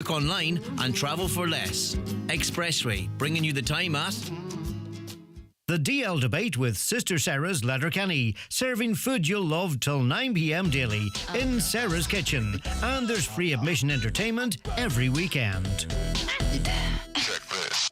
Book online and travel for less. Expressway, bringing you the time at... The DL Debate with Sister Sarah's Letterkenny, serving food you'll love till 9 p.m. daily in Sarah's Kitchen. And there's free admission entertainment every weekend. Check this.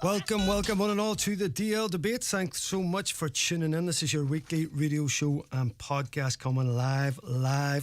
Welcome one and all to the DL Debate. Thanks so much for tuning in. This is your weekly radio show and podcast coming live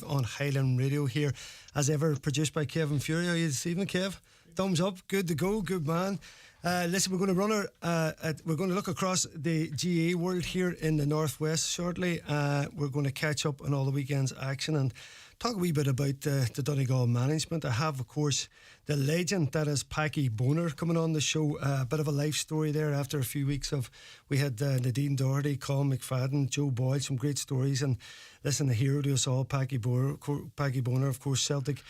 on Highland Radio here, as ever, produced by Kevin Fury. How are you this evening, Kev? Thumbs up, good to go, good man. Listen, we're going to we're going to look across the GA world here in the Northwest shortly. We're going to catch up on all the weekend's action and talk a wee bit about the Donegal management. I have, of course, the legend that is Packy Boner coming on the show. A bit of a life story there after a few weeks of... We had Nadine Doherty, Colin McFadden, Joe Boyle, some great stories. And listen, the hero to us all, Packy Boner, of course, Celtic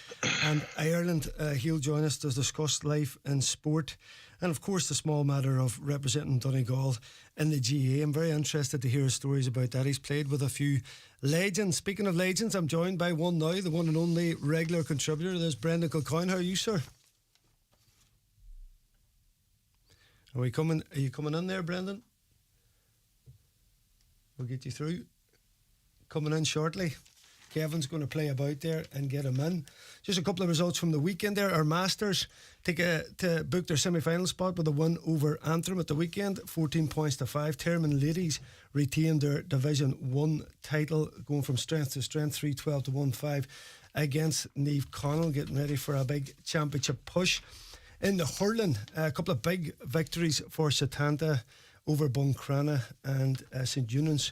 and Ireland. He'll join us to discuss life and sport. And of course, the small matter of representing Donegal in the GA. I'm very interested to hear his stories about that. He's played with a few legends. Speaking of legends, I'm joined by one now, the one and only regular contributor. There's Brendan Kilcoyne. How are you, sir? Are you coming in there, Brendan? We'll get you through. Coming in shortly. Kevin's going to play about there and get him in. Just a couple of results from the weekend there. Our Masters to book their semi-final spot with a win over Antrim at the weekend, 14 points to 5. Termon Ladies retained their Division 1 title, going from strength to strength, 3-12 to 1-5 against Niamh Connell, getting ready for a big championship push. In the hurling, a couple of big victories for Setanta over Buncrana and St Eunan's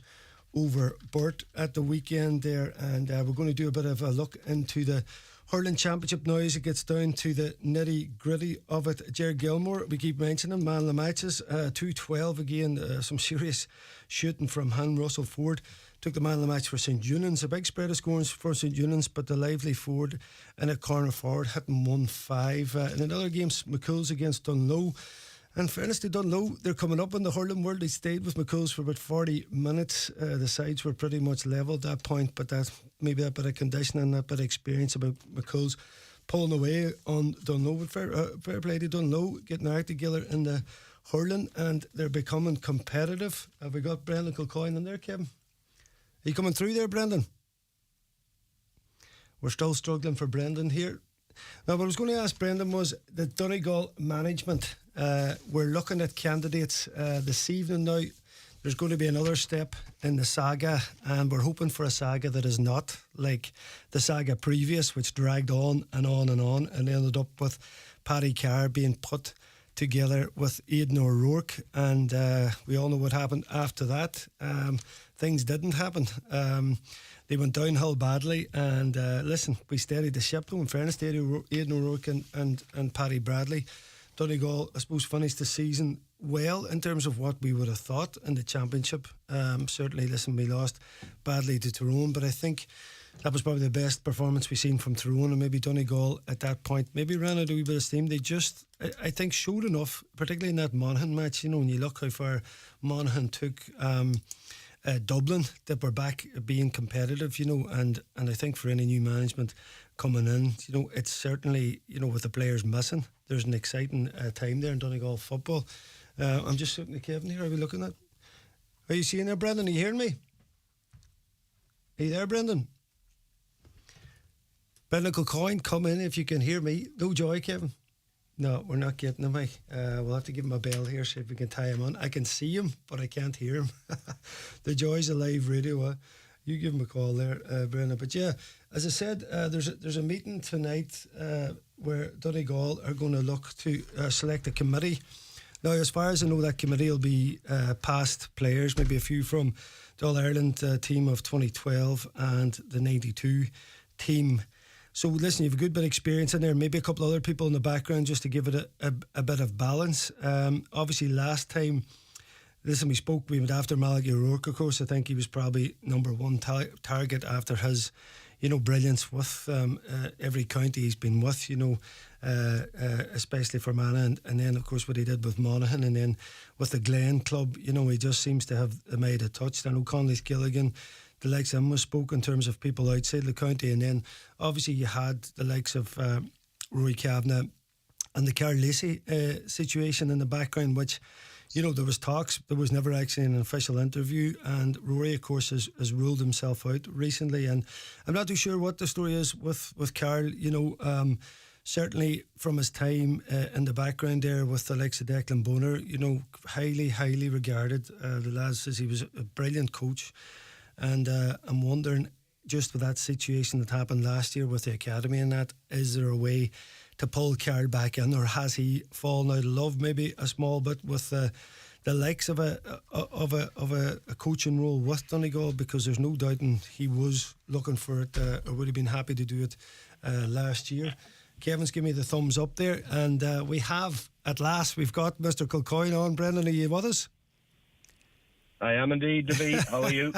over Burt at the weekend there, and we're going to do a bit of a look into the hurling championship now as it gets down to the nitty gritty of it. Jared Gilmore, we keep mentioning, man of the matches, 2-12 again, some serious shooting from Han Russell Ford. Took the man of the match for St Eunan's. A big spread of scores for St Eunan's, but the lively Ford in a corner forward hitting 1-5. In another game, McCool's against Dunloe. In fairness to Dunloe, they're coming up in the hurling world. They stayed with McCool's for about 40 minutes. The sides were pretty much level at that point, but that maybe a bit of conditioning, that bit of experience about McCool's pulling away on Dunloe. But fair play to Dunloe, getting their act together in the hurling, and they're becoming competitive. Have we got Brendan Kilcoyne in there, Kevin? Are you coming through there, Brendan? We're still struggling for Brendan here. Now, what I was going to ask Brendan was the Donegal management. We're looking at candidates this evening now. There's going to be another step in the saga, and we're hoping for a saga that is not like the saga previous, which dragged on and on and on, and ended up with Paddy Carr being put together with Aidan O'Rourke, and we all know what happened after that. Things didn't happen. They went downhill badly, and listen, we steadied the ship though, in fairness to Aidan O'Rourke and Paddy Bradley. Donegal, I suppose, finished the season well in terms of what we would have thought in the championship. Certainly, listen, we lost badly to Tyrone, but I think that was probably the best performance we've seen from Tyrone, and maybe Donegal at that point maybe ran out a wee bit of steam. They just, I think, showed enough, particularly in that Monaghan match. You know, when you look how far Monaghan took Dublin, that we're back being competitive, you know, and I think for any new management coming in, you know, it's certainly, you know, with the players missing, there's an exciting time there in Donegal football. I'm just looking at Kevin here. Are we looking at? Are you seeing there, Brendan? Are you hearing me? Are you there, Brendan? Brendan Kilcoyne, come in if you can hear me. No joy, Kevin. No, we're not getting him. We'll have to give him a bell here, see if we can tie him on. I can see him, but I can't hear him. The joys of live radio. You give him a call there, Brendan. But yeah, as I said, there's a meeting tonight where Donegal are going to look to select a committee. Now, as far as I know, that committee will be past players, maybe a few from the All-Ireland team of 2012 and the 92 team. So listen, you have a good bit of experience in there, maybe a couple other people in the background just to give it a bit of balance. Obviously last time listen, we went after Malachy O'Rourke, of course. I think he was probably number one target after his, brilliance with every county he's been with, especially for Mana, and then of course what he did with Monaghan, and then with the Glen club, he just seems to have made a touch. I know Conley Gilligan, the likes of him was spoke in terms of people outside the county, and then obviously you had the likes of Rory Kavanagh and the Carl Lacey situation in the background, which there was talks. There was never actually an official interview, and Rory, of course, has ruled himself out recently. And I'm not too sure what the story is with Carl. Certainly from his time in the background there with the likes of Declan Bonner, highly regarded. The lad says he was a brilliant coach, and I'm wondering, just with that situation that happened last year with the academy and that, is there a way to pull Carl back in, or has he fallen out of love maybe a small bit with the likes of a coaching role with Donegal? Because there's no doubting he was looking for it, or would have been happy to do it last year. Kevin's giving me the thumbs up there, and we've got Mr. Kilcoyne on. Brendan, are you with us? I am indeed, David. How are you?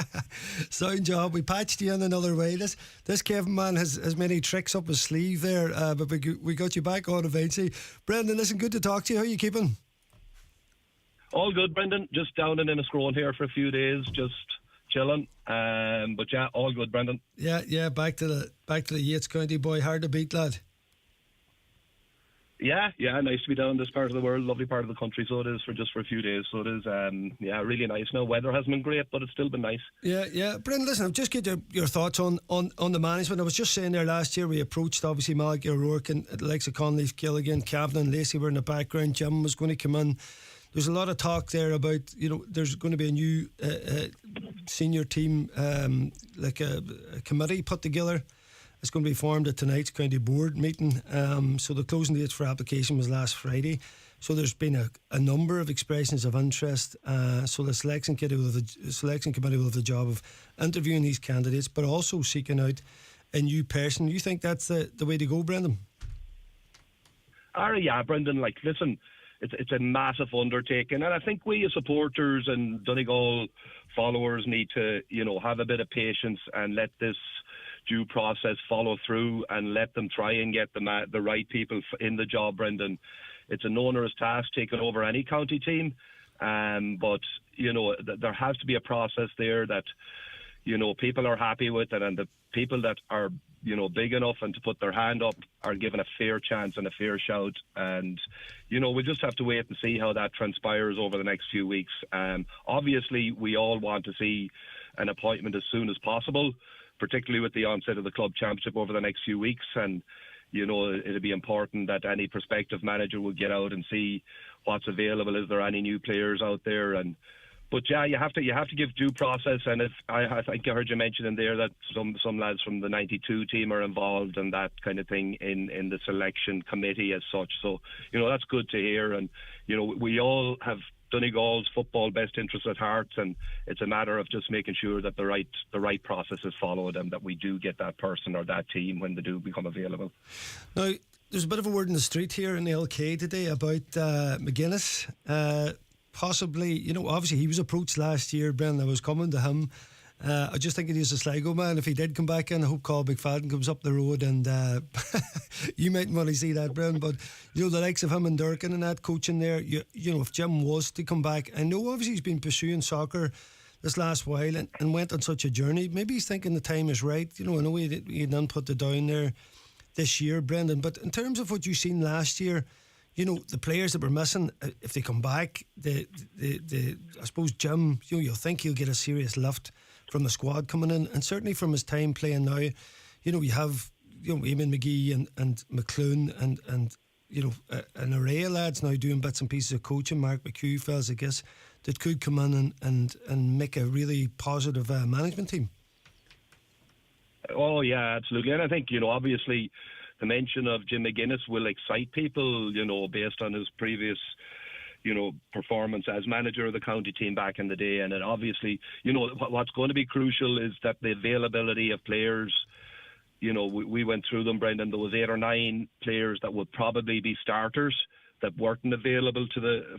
Sound job. We patched you in another way. This Kevin man has many tricks up his sleeve there, but we got you back on eventually. Brendan, listen, good to talk to you. How are you keeping? All good, Brendan. Just down in Enniscrone here for a few days, just chilling. But yeah, all good, Brendan. Yeah. Back to the Yates County boy. Hard to beat, lad. Yeah, nice to be down in this part of the world, lovely part of the country. So it is for a few days. So it is, really nice. Now, weather hasn't been great, but it's still been nice. Yeah. Brendan, listen, I'll just get your thoughts on the management. I was just saying there, last year we approached obviously Malachy O'Rourke and the likes of Conley, Gilligan, Kavanagh and Lacey were in the background. Jim was going to come in. There's a lot of talk there about, there's going to be a new senior team, like a committee put together. It's going to be formed at tonight's county board meeting. So the closing date for application was last Friday. So there's been a number of expressions of interest. So the selection committee will have the job of interviewing these candidates, but also seeking out a new person. You think that's the way to go, Brendan? Yeah, Brendan. Listen, it's a massive undertaking, and I think we as supporters and Donegal followers need to, have a bit of patience and let this due process follow through and let them try and get the right people in the job, Brendan. It's an onerous task taking over any county team, but there has to be a process there that people are happy with, and the people that are big enough and to put their hand up are given a fair chance and a fair shout. And we just have to wait and see how that transpires over the next few weeks. Obviously we all want to see an appointment as soon as possible, particularly with the onset of the club championship over the next few weeks. And it'll be important that any prospective manager will get out and see what's available. Is there any new players out there? But yeah, you have to give due process. And I think I heard you mention in there that some lads from the 92 team are involved and that kind of thing in the selection committee as such. So that's good to hear. And we all have Donegal's football best interests at heart, and it's a matter of just making sure that the right process is followed and that we do get that person or that team when they do become available. Now, there's a bit of a word in the street here in the LK today about McGuinness. Possibly, obviously he was approached last year, Brendan. I was coming to him. I just think he's a Sligo man. If he did come back in, I hope Carl McFadden comes up the road, and you mightn't want to see that, Brendan. But the likes of him and Durkin and that coaching there, if Jim was to come back, I know obviously he's been pursuing soccer this last while and went on such a journey. Maybe he's thinking the time is right. I know he didn't put it down there this year, Brendan. But in terms of what you've seen last year, the players that were missing, if they come back, I suppose Jim, you'll think he'll get a serious lift from the squad coming in, and certainly from his time playing now. You have Eamon McGee and McClune and an array of lads now doing bits and pieces of coaching. Mark McHugh fellas, I guess, that could come in and make a really positive management team. Oh yeah, absolutely. And I think obviously the mention of Jim McGuinness will excite people, based on his previous performance as manager of the county team back in the day. And then obviously, what's going to be crucial is that the availability of players. We went through them, Brendan. There was 8 or 9 players that would probably be starters that weren't available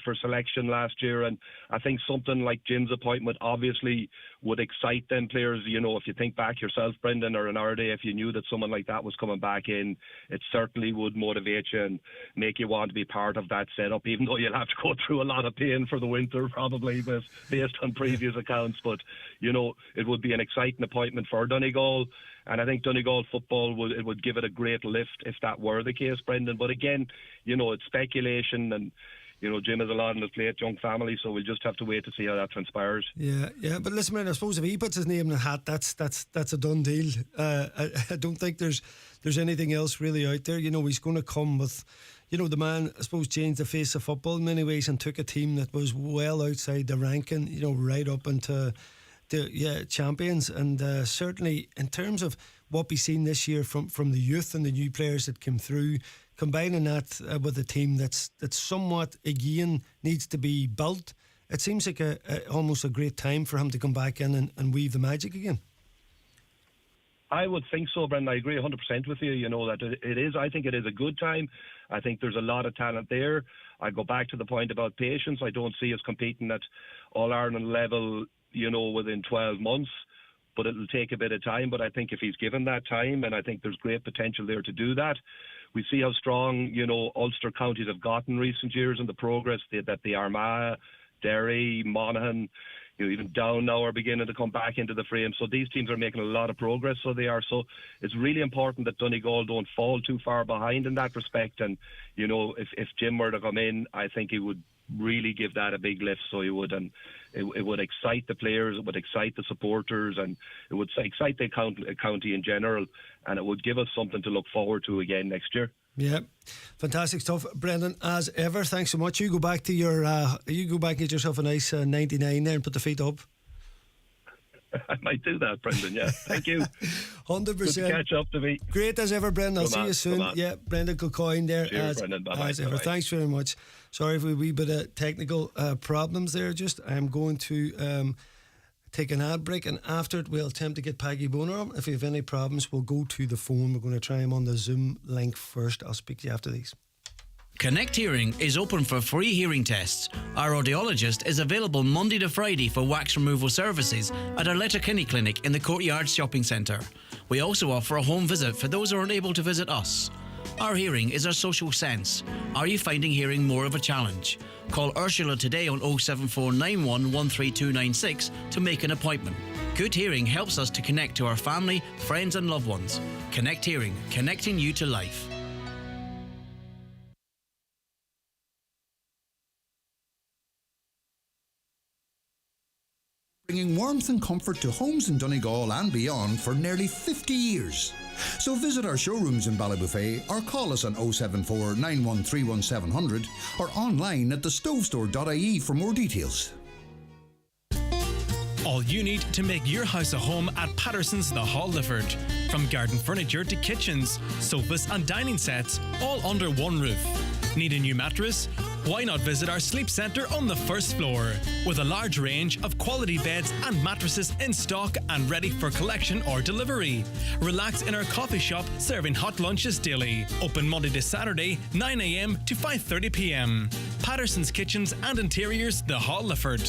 for selection last year. And I think something like Jim's appointment obviously would excite them players. You know, if you think back yourself, Brendan, or in our day, if you knew that someone like that was coming back in, it certainly would motivate you and make you want to be part of that setup, even though you'll have to go through a lot of pain for the winter probably, based on previous accounts. But, you know, it would be an exciting appointment for Donegal. And I think Donegal football would give it a great lift if that were the case, Brendan. But again, you know, it's speculation, and you know, Jim has a lot on his plate, young family, so we'll just have to wait to see how that transpires. Yeah. But listen, man, I suppose if he puts his name in the hat, that's a done deal. I don't think there's anything else really out there. You know, he's going to come with, you know, the man, I suppose, changed the face of football in many ways and took a team that was well outside the ranking, you know, right up into champions. And certainly in terms of what we've seen this year from the youth and the new players that came through, combining that with a team that's somewhat again needs to be built, it seems like almost a great time for him to come back in and weave the magic again. I would think so, Brendan. I agree 100% with you. You know, that it is. I think it is a good time. I think there's a lot of talent there. I go back to the point about patience. I don't see us competing at All-Ireland level, you know, within 12 months. But it'll take a bit of time. But I think if he's given that time, and I think there's great potential there to do that. We see how strong, you know, Ulster counties have gotten recent years and the progress that the Armagh, Derry, Monaghan, you know, even Down now are beginning to come back into the frame. So these teams are making a lot of progress, so they are. So it's really important that Donegal don't fall too far behind in that respect. And, you know, if Jim were to come in, I think he would really give that a big lift, so he would. And it would excite the players, it would excite the supporters, and it would excite the county in general, and it would give us something to look forward to again next year. Yeah, fantastic stuff, Brendan. As ever, thanks so much. You go back to your, and get yourself a nice 99 there and put the feet up. I might do that, Brendan. Yeah, thank you. 100%. Good to catch up to me. Great as ever, Brendan. I'll see you soon. Yeah, Brendan Kilcoyne there. Cheers, Brendan. Bye-bye. As ever. Bye-bye. Thanks very much. Sorry for a wee bit of technical problems there. Just I'm going to take an ad break, and after it we'll attempt to get Paggy Boner on. If you have any problems, we'll go to the phone. We're going to try him on the Zoom link first. I'll speak to you after these. Connect Hearing is open for free hearing tests. Our audiologist is available Monday to Friday for wax removal services at our Letterkenny clinic in the Courtyard Shopping Centre. We also offer a home visit for those who aren't able to visit us. Our hearing is our social sense. Are you finding hearing more of a challenge? Call Ursula today on 07491 13296 to make an appointment. Good hearing helps us to connect to our family, friends and loved ones. Connect Hearing, connecting you to life. Bringing warmth and comfort to homes in Donegal and beyond for nearly 50 years. So visit our showrooms in Ballybuffet or call us on 074 9131 700 or online at thestovestore.ie for more details. All you need to make your house a home at Patterson's The Hall Lifford. From garden furniture to kitchens, sofas and dining sets, all under one roof. Need a new mattress? Why not visit our sleep centre on the first floor? With a large range of quality beds and mattresses in stock and ready for collection or delivery. Relax in our coffee shop serving hot lunches daily. Open Monday to Saturday, 9 a.m. to 5:30 p.m. Patterson's Kitchens and Interiors, The Hall Lifford.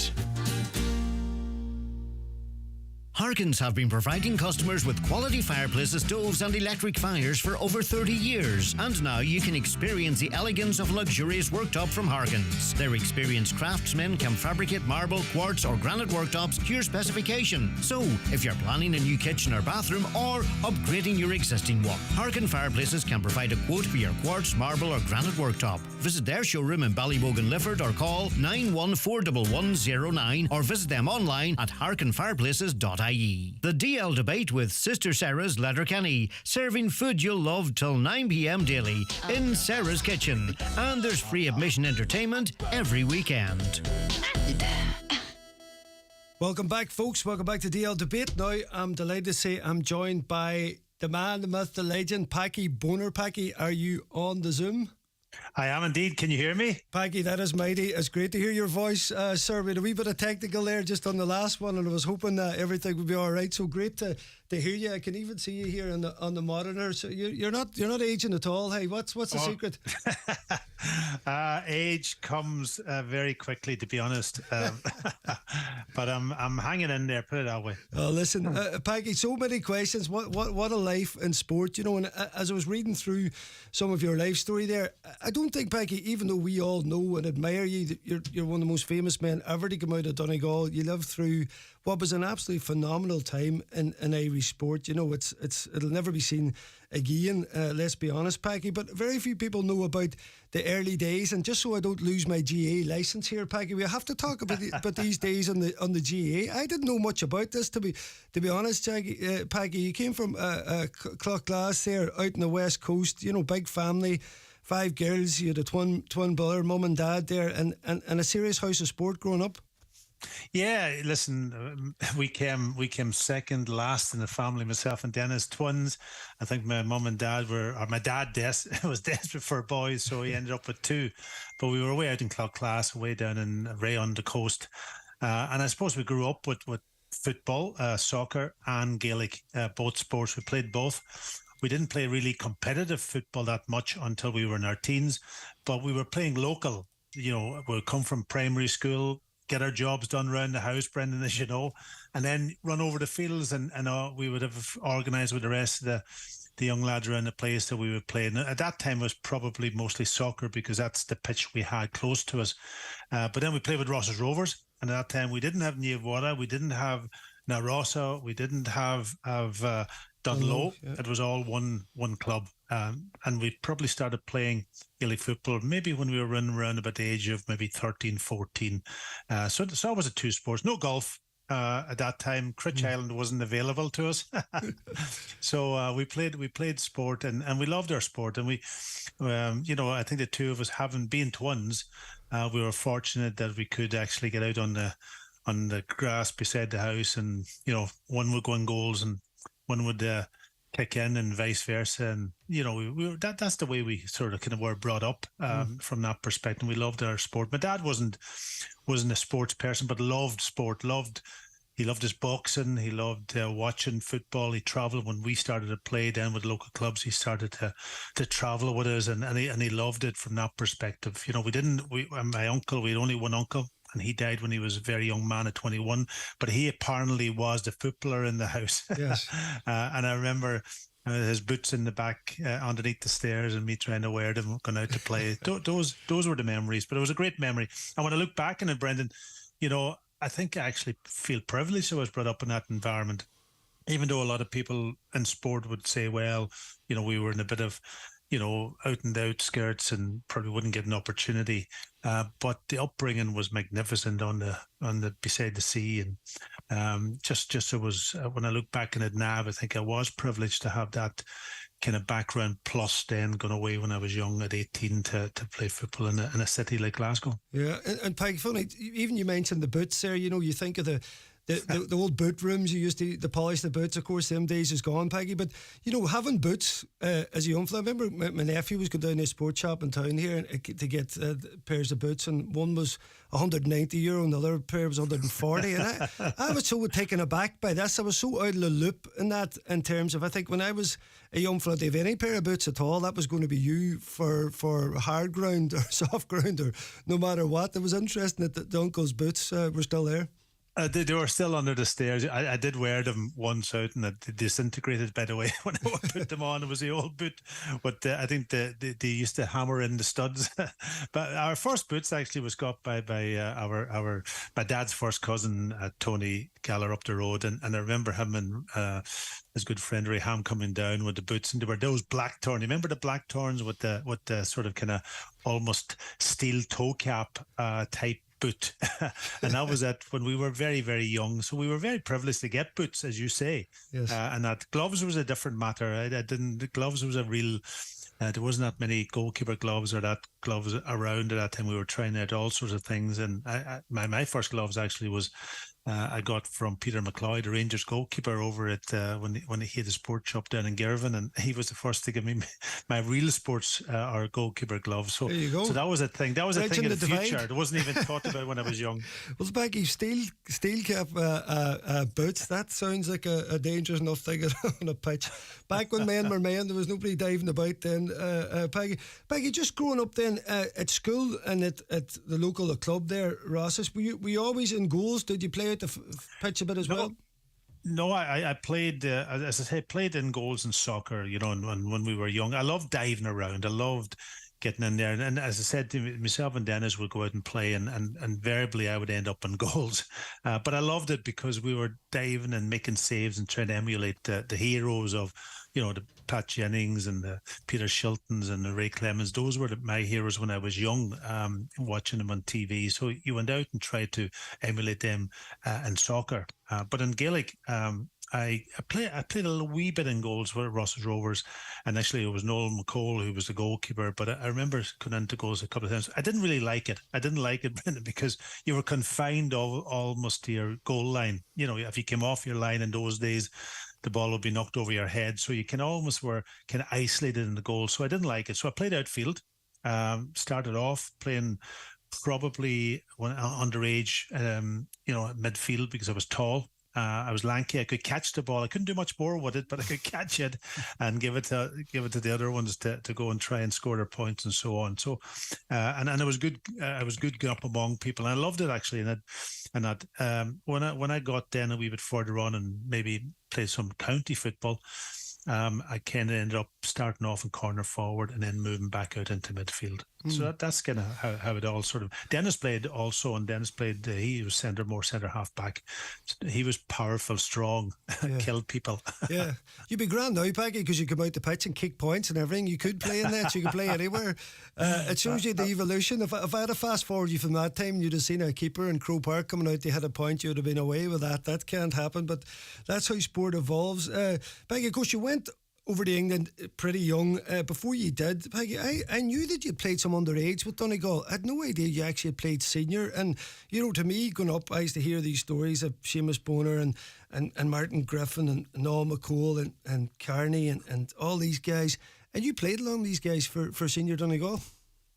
Harkins have been providing customers with quality fireplaces, stoves and electric fires for over 30 years. And now you can experience the elegance of luxurious worktop from Harkins. Their experienced craftsmen can fabricate marble, quartz or granite worktops to your specification. So, if you're planning a new kitchen or bathroom or upgrading your existing one, Harkin Fireplaces can provide a quote for your quartz, marble or granite worktop. Visit their showroom in Ballybogan Lifford or call 9141109 or visit them online at harkinfireplaces.ie. The DL Debate with Sister Sarah's Letterkenny, serving food you'll love till 9 p.m. daily in Sarah's Kitchen. And there's free admission entertainment every weekend. Welcome back, folks. Welcome back to DL Debate. Now, I'm delighted to say I'm joined by the man, the myth, the legend, Paggy Boner. Paggy, are you on the Zoom? I am indeed. Can you hear me? Paggy, that is mighty. It's great to hear your voice, sir. We had a wee bit of technical there just on the last one, and I was hoping that everything would be all right. So great to hear you. I can even see you here on the monitor. So you're not aging at all. Hey, what's the secret? Age comes very quickly, to be honest. But I'm hanging in there. Put it that way. Oh, listen, Paggy, so many questions. What a life in sport, you know. And as I was reading through some of your life story there, I don't think, Paggy, even though we all know and admire you, that you're one of the most famous men ever to come out of Donegal. You lived through what was an absolutely phenomenal time in Irish sport. You know, it'll never be seen again. Let's be honest, Paggy. But very few people know about the early days. And just so I don't lose my GA license here, Paggy, we have to talk about these days on the GA. I didn't know much about this, to be honest, Paggy. You came from Cloughlass there, out in the west coast. You know, big family. 5 girls, you had a twin brother, mum and dad there, and a serious house of sport growing up. Yeah, listen, we came second last in the family, myself and Dennis, twins. I think my mum and dad my dad was desperate for boys, so he ended up with 2. But we were way out in Cloughlass, way down in Ray on the coast. And I suppose we grew up with football, soccer and Gaelic, both sports. We played both. We didn't play really competitive football that much until we were in our teens, but we were playing local. You know, we'd come from primary school, get our jobs done around the house, Brendan, as you know, and then run over the fields and we would have organised with the rest of the young lads around the place that we would play. And at that time it was probably mostly soccer because that's the pitch we had close to us. But then we played with Ross's Rovers, and at that time we didn't have Niamh, we didn't have Narossa, we didn't have Dunlow. Yeah. It was all one club. And we probably started playing Gaelic football maybe when we were running around about the age of maybe 13, 14. So it was a 2 sports. No golf at that time. Critch Island wasn't available to us. So we played sport and we loved our sport. And we, I think the 2 of us, having been twins, we were fortunate that we could actually get out on the grass beside the house, and, one would go in goals and one would kick in and vice versa. And, that's the way we sort of kind of were brought up from that perspective. We loved our sport. My dad wasn't a sports person, but loved sport, he loved his boxing. He loved watching football. He travelled when we started to play then with local clubs. He started to travel with us, and he loved it from that perspective. My uncle, we had only one uncle, and he died when he was a very young man at 21. But he apparently was the footballer in the house. Yes. And I remember his boots in the back underneath the stairs, and me trying to wear them, going out to play. Those were the memories. But it was a great memory. And when I look back on it, Brendan, I think I actually feel privileged I was brought up in that environment. Even though a lot of people in sport would say, well, we were in a bit of, out in the outskirts and probably wouldn't get an opportunity. But the upbringing was magnificent on the beside the sea, and just it was. When I look back on it now, I think I was privileged to have that kind of background. Plus, then going away when I was young at 18 to play football in a city like Glasgow. Yeah, and Peg, funny, even you mentioned the boots there. You think of the old boot rooms you used to polish the boots. Of course, them days is gone, Peggy. But having boots as a young fella, I remember my nephew was going down to a sports shop in town here to get pairs of boots, and one was €190 and the other pair was 140. And I was so taken aback by this. I was so out of the loop in terms of, I think when I was a young fella, to have any pair of boots at all, that was going to be you for hard ground or soft ground or no matter what. It was interesting that the uncle's boots were still there. They were still under the stairs. I did wear them once out, and they disintegrated, by the way, when I put them on. It was the old boot. But I think they used to hammer in the studs. But our first boots actually was got by my dad's first cousin, Tony Galler, up the road. And I remember him and his good friend Ray Ham coming down with the boots, and they were those Blackthorn. You remember the Blackthorns with the sort of kind of almost steel toe cap type boot. And that was it when we were very, very young. So we were very privileged to get boots, as you say. Yes. And that gloves was a different matter. The gloves was a real. There wasn't that many goalkeeper gloves or that gloves around at that time. We were trying out all sorts of things. And my first gloves actually was I got from Peter McLeod, the Rangers goalkeeper, over at when he had a sports shop down in Girvan, and he was the first to give me my real sports or goalkeeper gloves. So there you go. So that was a thing. That was a thing in the divide. future. It wasn't even thought about when I was young. Well, Peggy, steel cap boots. That sounds like a dangerous enough thing on a pitch. Back when men were men, there was nobody diving about then. Peggy, just growing up then at school and at the local club there, Ross's, were you always in goals? Did you play at the pitch a bit as well? No, I played, as I say, played in goals in soccer, and when we were young. I loved diving around. I loved getting in there. And as I said, myself and Dennis would go out and play, and invariably I would end up in goals. But I loved it because we were diving and making saves and trying to emulate the heroes of, the Pat Jennings and the Peter Shiltons and the Ray Clemens. Those were my heroes when I was young, watching them on TV. So you went out and tried to emulate them in soccer. But in Gaelic, I played a wee bit in goals with Ross's Rovers, and actually it was Noel McCall who was the goalkeeper. But I remember going into goals a couple of times. I didn't really like it. I didn't like it, Brendan, because you were confined almost to your goal line. If you came off your line in those days, the ball would be knocked over your head. So you were kind of isolated in the goal. So I didn't like it. So I played outfield. Started off playing probably when underage, midfield because I was tall. I was lanky. I could catch the ball. I couldn't do much more with it, but I could catch it and give it to the other ones to go and try and score their points and so on. So, and I was good. I was good going up among people, and I loved it actually. When I got then a wee bit further on and maybe played some county football, I kind of ended up starting off in corner forward and then moving back out into midfield. So that's kind of how it all sort of. Dennis played also, and Dennis played. He was more centre half back. He was powerful, strong, killed people. Yeah, you'd be grand now, Peggy, because you come out the pitch and kick points and everything. You could play in that. You could play anywhere. It shows you the evolution. If I had to fast forward you from that time, you'd have seen a keeper in Croke Park coming out. They had a point. You'd have been away with that. That can't happen. But that's how sport evolves. Peggy, of course, you went over to England pretty young. Before you did, Peggy, I knew that you played some underage with Donegal. I had no idea you actually played senior. And, to me, going up, I used to hear these stories of Seamus Boner and Martin Griffin and Noel McCall and Carney and all these guys. And you played along these guys for senior Donegal?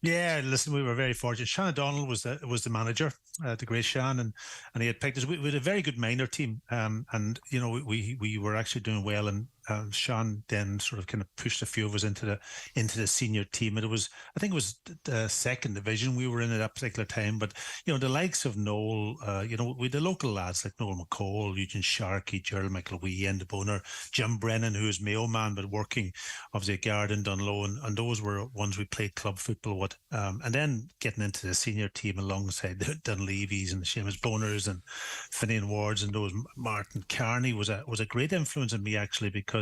Yeah, listen, we were very fortunate. Sean O'Donnell was the manager, the great Sean, and he had picked us. We had a very good minor team, and we were actually doing well. And Sean then sort of kind of pushed a few of us into the senior team. And I think it was the second division we were in at that particular time. But the likes of Noel, with the local lads like Noel McCall, Eugene Sharkey, Gerald McElwee, Enda Boner, Jim Brennan, who was Mayo man but working obviously at Garden, Dunlow, and those were ones we played club football with. And then getting into the senior team alongside the Dunleavys and the Seamus Boners and Finian Wards and those. Martin Carney was a great influence on me actually, because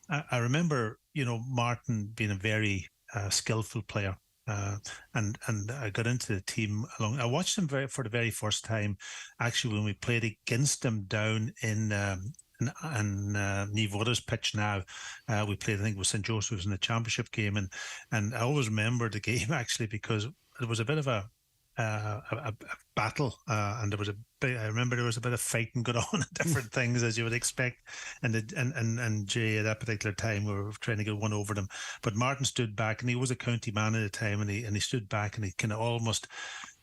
I remember Martin being a very skillful player. And I got into the team along. I watched him for the very first time, actually, when we played against him down in Nivoda's pitch now. We played, I think, with St. Joseph's in the championship game, and I always remember the game actually because it was a bit of a battle, and I remember there was a bit of fighting going on and different things as you would expect. And Jay at that particular time we were trying to get one over them, but Martin stood back, and he was a county man at the time, and he stood back and he kind of almost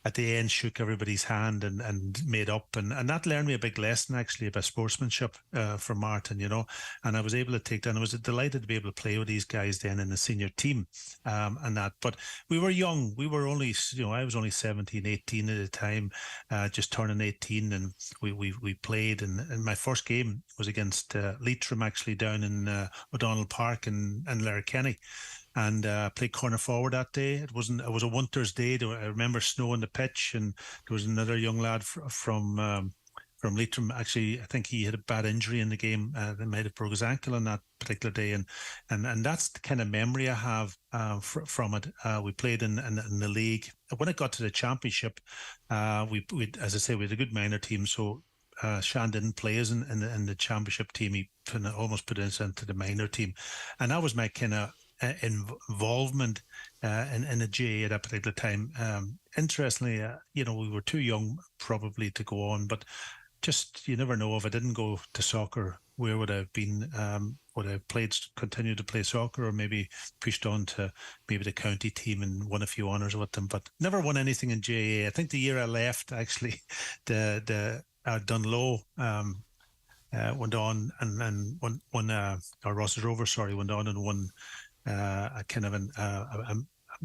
at the end shook everybody's hand and made up, and that learned me a big lesson actually about sportsmanship for Martin, and I was able to take that. I was delighted to be able to play with these guys then in the senior team, and that. But we were young. We were only, I was only 17, 18 at the time, just turning 18, and we played. And my first game was against Leitrim actually down in O'Donnell Park in Letterkenny. And played corner forward that day. It was a winter's day. I remember snow on the pitch, and there was another young lad from Leitrim. Actually, I think he had a bad injury in the game that might have broke his ankle on that particular day, and that's the kind of memory I have from it. We played in the league. When it got to the championship, we as I say, we had a good minor team, so. Sean didn't play us in the championship team. He almost put us into the minor team, and that was my kind of involvement in the GA at that particular time. Interestingly, we were too young probably to go on, but just you never know. If I didn't go to soccer, where would I have been? Would I have continued to play soccer, or maybe pushed on to maybe the county team and won a few honours with them? But never won anything in GAA. I think the year I left, actually, the Dunlow went on and won or Ross's Rovers, sorry, went on and won a kind of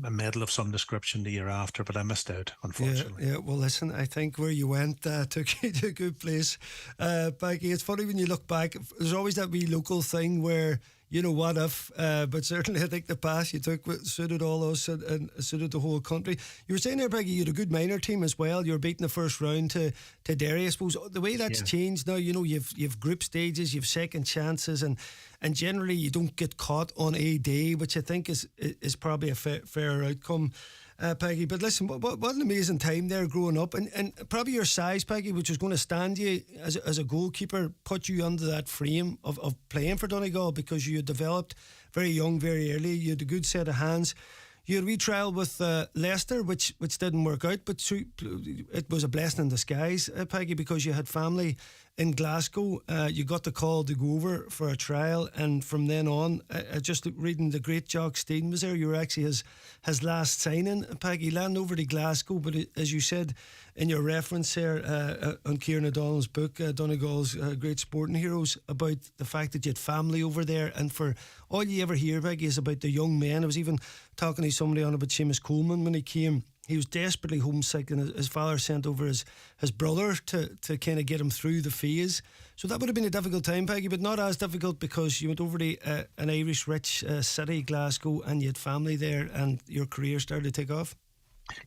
a medal of some description the year after, but I missed out, unfortunately. Yeah, well, listen, I think where you went took you to a good place. Becky, it's funny when you look back, there's always that wee local thing where, you know, what if, but certainly I think the path you took suited all us and suited the whole country. You were saying there, Becky, you had a good minor team as well. You were beating the first round to Derry. I suppose the way that's changed now, you know, you've group stages, you've second chances, and generally you don't get caught on a day, which I think is probably a fair outcome. Peggy, but listen, what an amazing time there growing up, and probably your size, Peggy, which was going to stand you as a goalkeeper, put you under that frame of playing for Donegal, because you had developed very young, very early. You had a good set of hands. You had a wee trial with Leicester, which didn't work out, but it was a blessing in disguise, Peggy, because you had family in Glasgow. You got the call to go over for a trial, and from then on, just reading the great Jock Stein was there. You were actually his last signing, Peggy, landing over to Glasgow. But as you said in your reference there on Kieran O'Donnell's book, Donegal's Great Sporting Heroes, about the fact that you had family over there, and for all you ever hear, Peggy, is about the young men. I was even talking to somebody on about Seamus Coleman when he came. He was desperately homesick, and his father sent over his brother to kind of get him through the phase. So that would have been a difficult time, Peggy, but not as difficult because you went over to an Irish-rich city, Glasgow, and you had family there, and your career started to take off.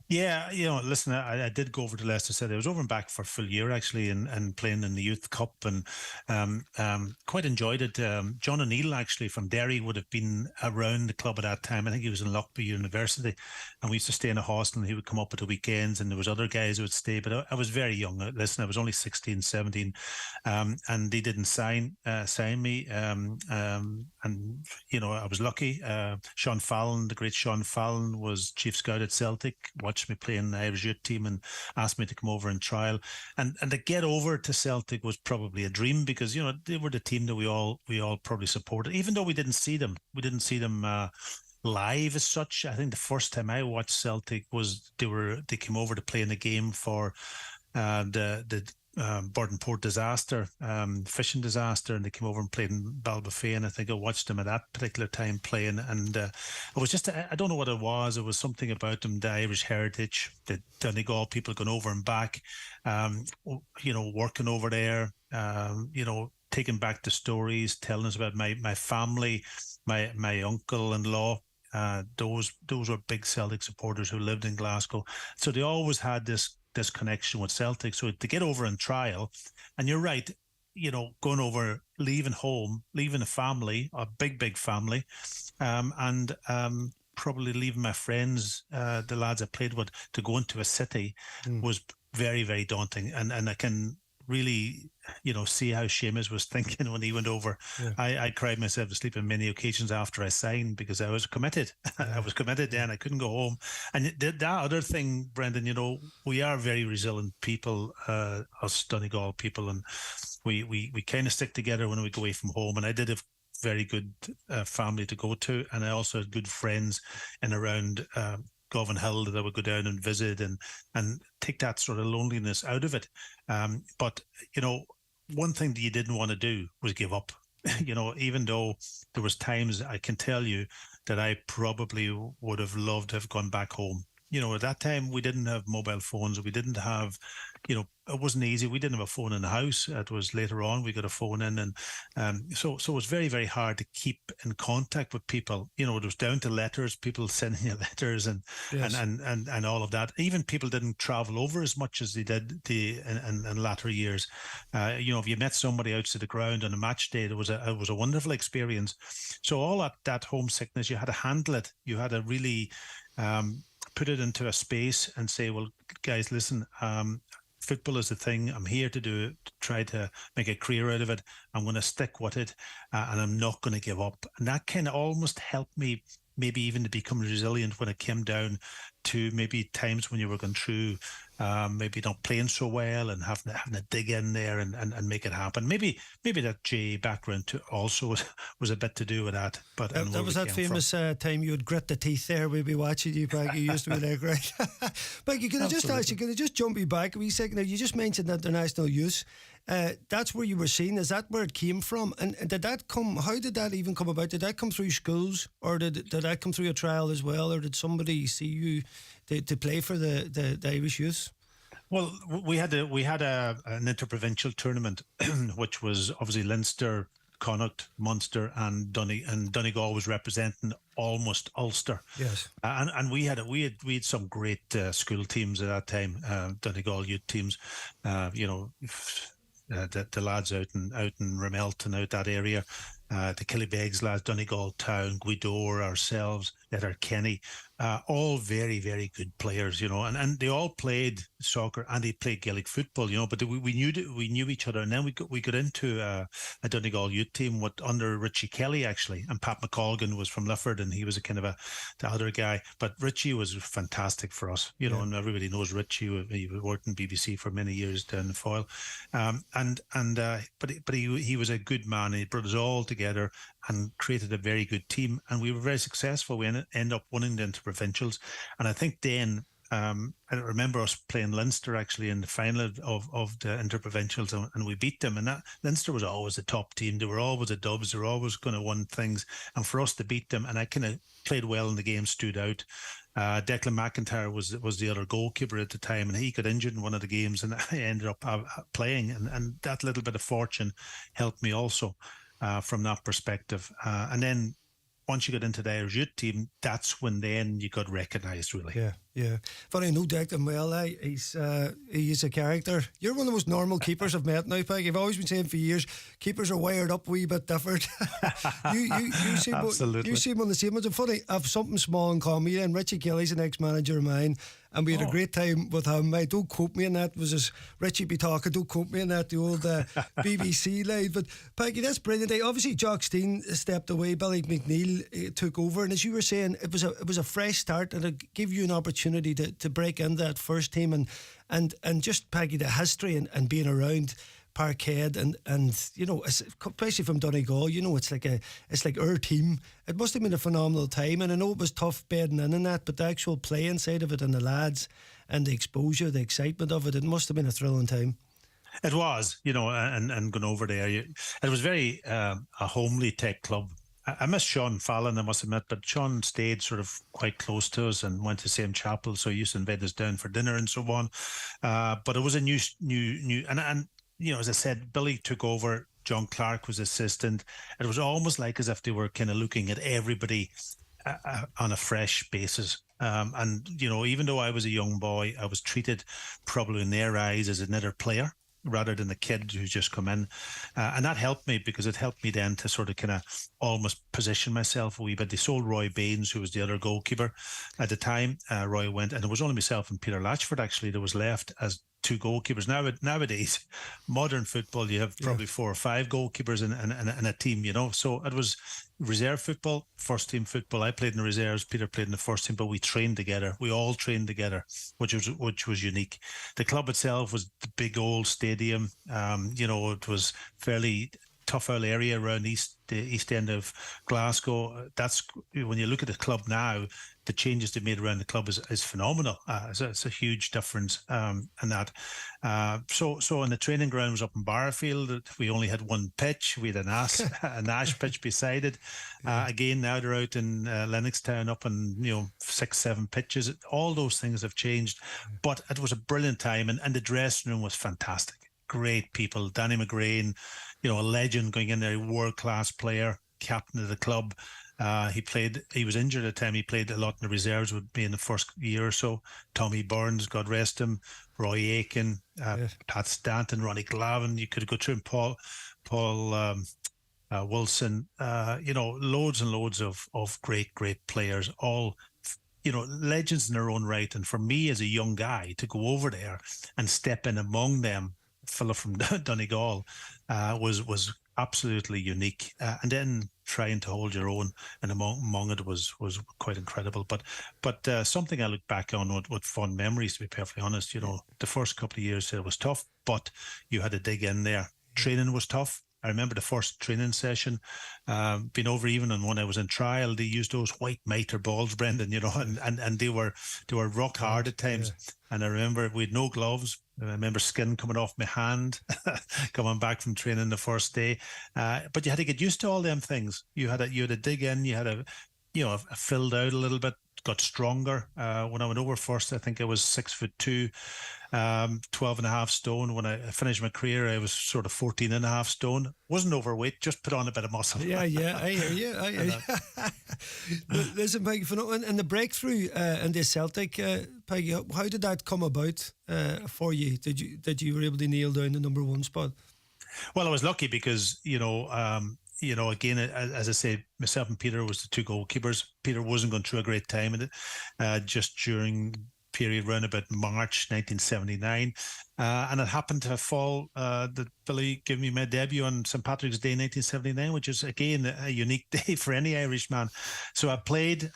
Yeah, you know, listen, I did go over to Leicester City. I was over and back for a full year, actually, and playing in the Youth Cup, and quite enjoyed it. John O'Neill, actually, from Derry, would have been around the club at that time. I think he was in Loughborough University, and we used to stay in a hostel, and he would come up at the weekends, and there was other guys who would stay, but I was very young. Listen, I was only 16, 17, and they didn't sign me, and, you know, I was lucky. Sean Fallon, the great Sean Fallon, was chief scout at Celtic, watched me play in the Irish youth team and asked me to come over and trial. And to get over to Celtic was probably a dream, because, you know, they were the team that we all probably supported, even though we didn't see them. We didn't see them live as such. I think the first time I watched Celtic was they came over to play in a game for the Burdenport disaster, fishing disaster, and they came over and played in Ballybofey, and I think I watched them at that particular time playing, and it was just, I don't know what it was something about them, the Irish heritage, the Donegal people going over and back, you know, working over there, you know, taking back the stories, telling us about my family, my uncle-in-law. Those were big Celtic supporters who lived in Glasgow, so they always had this connection with Celtic. So to get over and trial, and you're right, you know, going over, leaving home, leaving a family, a big family, and probably leaving my friends, the lads I played with, to go into a city was very, very daunting. And I can really, you know, see how Seamus was thinking when he went over. Yeah. I cried myself to sleep on many occasions after I signed, because I was committed. Yeah. I was committed then. I couldn't go home. And that other thing, Brendan, you know, we are very resilient people, us Donegal people, and we kind of stick together when we go away from home. And I did have very good family to go to, and I also had good friends in around Govan Hill that I would go down and visit and take that sort of loneliness out of it. But, you know, one thing that you didn't want to do was give up. You know, even though there was times, I can tell you, that I probably would have loved to have gone back home. You know, at that time, we didn't have mobile phones. We didn't have, you know, it wasn't easy. We didn't have a phone in the house. It was later on we got a phone in. And so it was very, very hard to keep in contact with people. You know, it was down to letters, people sending you letters and all of that. Even people didn't travel over as much as they did in latter years. You know, if you met somebody outside the ground on a match day, it was a wonderful experience. So all that homesickness, you had to handle it. You had to really put it into a space and say, well, guys, listen, football is the thing. I'm here to do it, to try to make a career out of it. I'm going to stick with it, and I'm not going to give up. And that kind of almost helped me maybe even to become resilient when it came down to maybe times when you were going through maybe not playing so well and having to dig in there and make it happen. Maybe that GA background too also was a bit to do with that. But that was that famous time you would grit the teeth there. We'd be watching you back. You used to be there, great. But you could have just asked, you could have just jumped me back a wee second. Now, you just mentioned international youth. That's where you were seen. Is that where it came from? And did that come? How did that even come about? Did that come through schools, or did that come through a trial as well, or did somebody see you to play for the Irish youths? Well, we had an interprovincial tournament, which was obviously Leinster, Connacht, Munster, and Donegal was representing almost Ulster. Yes, and we had some great school teams at that time. Donegal youth teams, the lads out in Ramelton and out that area, the Killybegs lads, Donegal Town, Gweedore, ourselves, Letterkenny, all very, very good players, and they all played soccer and they played Gaelic football, but we knew each other. And then we got into a Donegal youth team under Richie Kelly, actually, and Pat McColgan was from Lifford, and he was a kind of the other guy. But Richie was fantastic for us, and everybody knows Richie. He worked in BBC for many years down the Foyle, but he was a good man. He brought us all together and created a very good team, and we were very successful. We ended up winning the interprovincials, and I think then I remember us playing Leinster actually in the final of the interprovincials, and we beat them. And that Leinster was always the top team. They were always the Dubs. They were always going to win things, and for us to beat them, and I kind of played well in the game, stood out. Declan McIntyre was the other goalkeeper at the time, and he got injured in one of the games, and I ended up playing, and that little bit of fortune helped me also. From that perspective. And then once you got into the Irish youth team, that's when then you got recognised, really. Yeah. But I know Declan well. He's a character. You're one of the most normal keepers I've met now, Peg. I've always been saying for years, keepers are wired up a wee bit different. you seem Absolutely. You seem on the same. It's funny, I've something small in common. And Richie Kelly's an ex-manager of mine, and we had a great time with him. Don't quote me on that. Was as Richie be talking, don't quote me on that, the old BBC line. But Peggy, that's brilliant. Obviously Jock Steen stepped away, Billy McNeil took over, and as you were saying, it was a fresh start, and it gave you an opportunity to break into that first team, and just Peggy, the history and being around Parkhead and especially from Donegal, it's like our team. It must have been a phenomenal time, and I know it was tough bedding in and that, but the actual playing side of it and the lads and the exposure, the excitement of it must have been a thrilling time. It was, and going over there, it was very a homely tech club. I miss Sean Fallon, I must admit, but Sean stayed sort of quite close to us and went to the same chapel, so he used to invite us down for dinner and so on. But it was a new, and as I said, Billy took over. John Clark was assistant. It was almost like as if they were kind of looking at everybody on a fresh basis. And even though I was a young boy, I was treated probably in their eyes as another player rather than the kid who's just come in. And that helped me, because it helped me then to sort of kind of almost position myself a wee bit. They sold Roy Baines, who was the other goalkeeper at the time. Roy went, and it was only myself and Peter Latchford actually that was left as two goalkeepers. Nowadays, modern football, you have probably 4 or 5 goalkeepers in a team, So it was reserve football, first team football. I played in the reserves, Peter played in the first team, but we trained together. We all trained together, which was unique. The club itself was the big old stadium. It was fairly tough old area around the east end of Glasgow. That's when you look at the club now, the changes they made around the club is phenomenal. It's a huge difference in that. So in the training ground was up in Barrafield. We only had one pitch. We had a Nash pitch beside it. Again, now they're out in Lennoxtown up in 6-7 pitches. All those things have changed, but it was a brilliant time, and the dressing room was fantastic. Great people. Danny McGrain, a legend going in there, world-class player, captain of the club. He was injured at the time. He played a lot in the reserves with me in the first year or so. Tommy Burns, God rest him, Roy Aiken, Pat Stanton, Ronnie Glavin. You could go through him, Paul Wilson, loads and loads of great players, all legends in their own right. And for me as a young guy to go over there and step in among them, fella from Donegal, was absolutely unique. And then trying to hold your own and among it was quite incredible. But something I look back on with fond memories, to be perfectly honest. The first couple of years it was tough, but you had to dig in there. Training was tough. I remember the first training session, being over even on when I was in trial. They used those white mitre balls, Brendan, and they were rock hard at times. Yeah. And I remember we had no gloves. I remember skin coming off my hand coming back from training the first day. But you had to get used to all them things. You had to dig in. You had to, I filled out a little bit, got stronger. When I went over first, I think I was 6'2", 12.5 stone. When I finished my career, I was sort of 14.5 stone. Wasn't overweight, just put on a bit of muscle. Yeah, I hear you. Listen, Peggy, and the breakthrough in the Celtic, Peggy, how did that come about for you? Did you were able to nail down the number one spot? Well, I was lucky because again, as I say, myself and Peter was the two goalkeepers. Peter wasn't going through a great time in it, just during period around about March 1979, and it happened to fall that Billy gave me my debut on St. Patrick's Day 1979, which is again a unique day for any Irishman. So I played,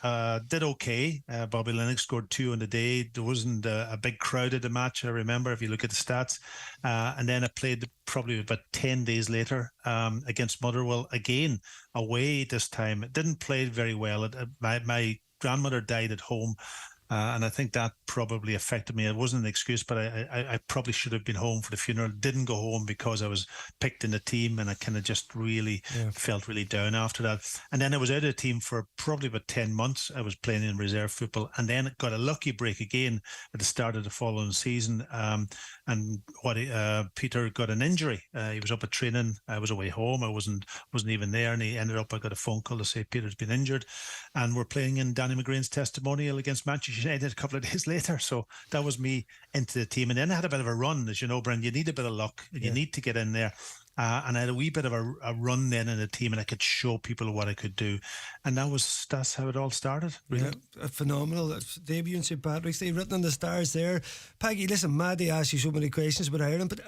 did okay. Bobby Lennox scored 2 on the day. There wasn't a big crowd at the match, I remember, if you look at the stats. And then I played probably about 10 days later against Motherwell, again away this time. It didn't play very well. My grandmother died at home. And I think that probably affected me. It wasn't an excuse, but I probably should have been home for the funeral. Didn't go home because I was picked in the team, and I kind of just really felt really down after that. And then I was out of the team for probably about 10 months. I was playing in reserve football, and then got a lucky break again at the start of the following season. And Peter got an injury. He was up at training. I was away home. I wasn't even there, and I got a phone call to say Peter's been injured, and we're playing in Danny McGrain's testimonial against Manchester United a couple of days later. So that was me into the team, and then I had a bit of a run. As you know, Bren, you need a bit of luck. You need to get in there. And I had a wee bit of a run then in the team, and I could show people what I could do. And that's how it all started, really. Yeah, phenomenal. Debut in St. Patrick's Day, written on the stars there. Peggy, listen, Maddie asked you so many questions about Ireland, but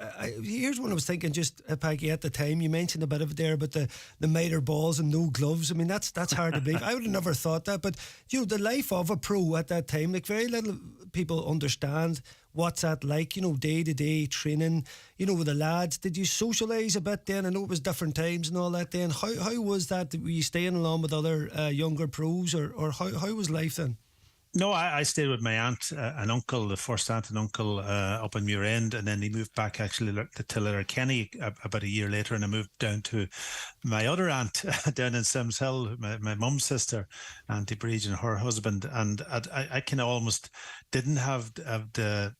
here's one I was thinking, just Peggy, at the time, you mentioned a bit of it there about the mitre balls and no gloves. I mean, that's hard to believe. I would have never thought that, but the life of a pro at that time, like very little people understand what's that like, day-to-day training, with the lads. Did you socialise a bit then? I know it was different times and all that then. How was that? Were you staying along with other younger pros, or how was life then? No, I stayed with my aunt and uncle, the first aunt and uncle up in Muirend, and then he moved back actually to Letterkenny about a year later, and I moved down to my other aunt down in Sims Hill, my mum's sister, Auntie Bridge, and her husband. And I kind of almost didn't have the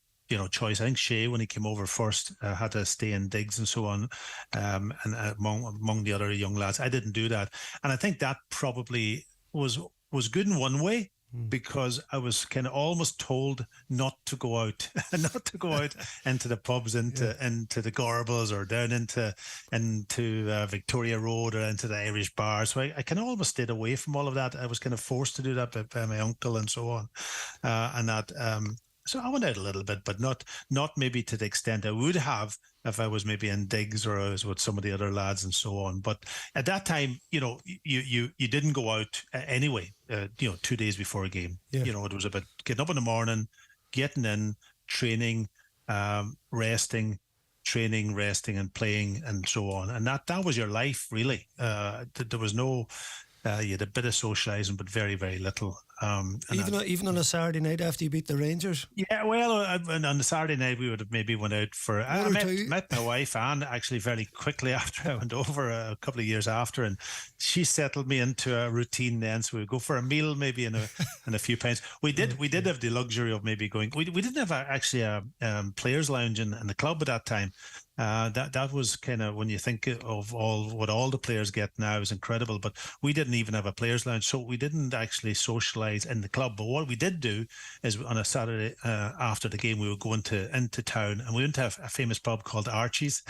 choice. I think Shay, when he came over first, had to stay in digs and so on, and among the other young lads. I didn't do that, and I think that probably was good in one way, because I was kind of almost told not to go out, into the pubs, into the Gorbals, or down into Victoria Road, or into the Irish bar. So I kind of almost stayed away from all of that. I was kind of forced to do that by my uncle and so on, and that. So I went out a little bit, but not maybe to the extent I would have if I was maybe in digs or I was with some of the other lads and so on. But at that time, you didn't go out anyway. 2 days before a game. Yeah. It was about getting up in the morning, getting in, training, resting, and playing, and so on. And that was your life, really. There was no. You had a bit of socialising, but very, very little. Even on a Saturday night after you beat the Rangers? Yeah, well, on the Saturday night we would have maybe went out for... I met my wife, Anne, actually very quickly after I went over, a couple of years after, and she settled me into a routine then. So we'd go for a meal maybe and a few pints. We did have the luxury of maybe going... We didn't have actually a players' lounge in the club at that time. That was kind of, when you think of what all the players get now, is incredible, but we didn't even have a players lounge, so we didn't actually socialise in the club. But what we did do is on a Saturday after the game, we would go into town, and we went to a famous pub called Archie's.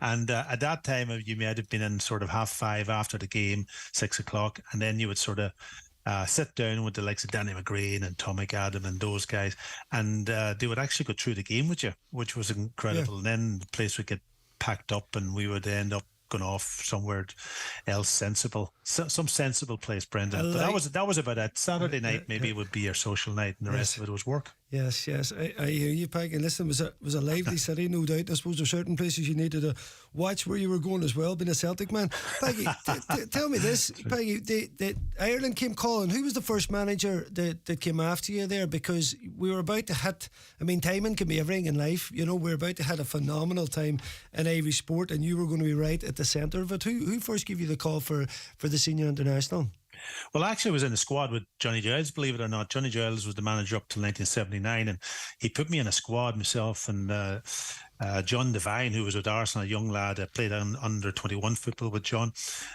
And at that time, you might have been in sort of 5:30 after the game, 6 o'clock, and then you would sort of sit down with the likes of Danny McGrain and Tom McAdam and those guys, and they would actually go through the game with you, which was incredible. Yeah. And then the place would get packed up, and we would end up gone off somewhere else sensible, some sensible place, Brendan. But that was about it. Saturday night maybe would be your social night, and the rest of it was work. Yes, I hear you, Peg. And listen, it was a lively city, no doubt. I suppose there's certain places you needed to watch where you were going as well, being a Celtic man. Peggy, tell me this, Peggy. Ireland came calling. Who was the first manager that came after you there? Because we were about to hit. I mean, timing can be everything in life. You know, we're about to hit a phenomenal time in Irish sport, and you were going to be right at the centre of it. Who first gave you the call for the senior international? Well, actually, I was in the squad with Johnny Giles, believe it or not. Johnny Giles was the manager up till 1979, and he put me in a squad, myself and John Devine, who was with Arsenal, a young lad. I played under 21 football with John.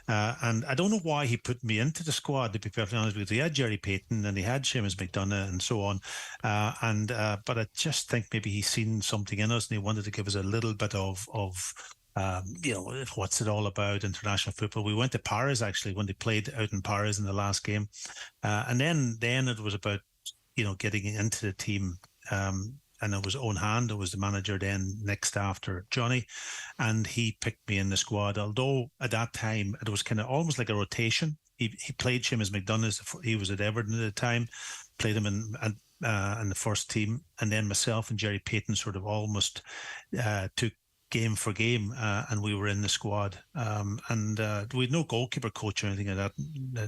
And I don't know why he put me into the squad, to be perfectly honest, because he had Jerry Payton and he had Seamus McDonough and so on. But I just think maybe he's seen something in us and he wanted to give us a little bit of what's it all about, international football. We went to Paris, actually, when they played out in Paris in the last game. And then it was about, getting into the team. And it was Owen Hand, who was the manager then next after Johnny. And he picked me in the squad, although at that time it was kind of almost like a rotation. He played Seamus McDonough. He was at Everton at the time, played him in the first team. And then myself and Jerry Payton sort of almost took game for game, and we were in the squad, and we had no goalkeeper coach or anything of that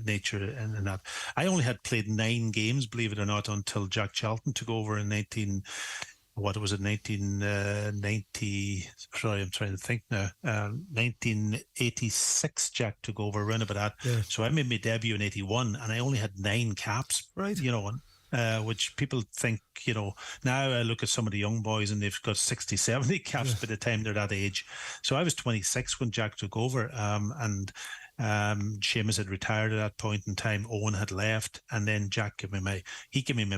nature. And that I only had played 9 games, believe it or not, until Jack Charlton took over in 1990. Sorry, I'm trying to think now. 1986, Jack took over around about that. Yeah. So I made my debut in 81, and I only had 9 caps. Right. Which people think, now I look at some of the young boys and they've got 60, 70 caps by the time they're that age. So I was 26 when Jack took over, and Seamus had retired at that point in time. Owen had left, and then Jack gave me my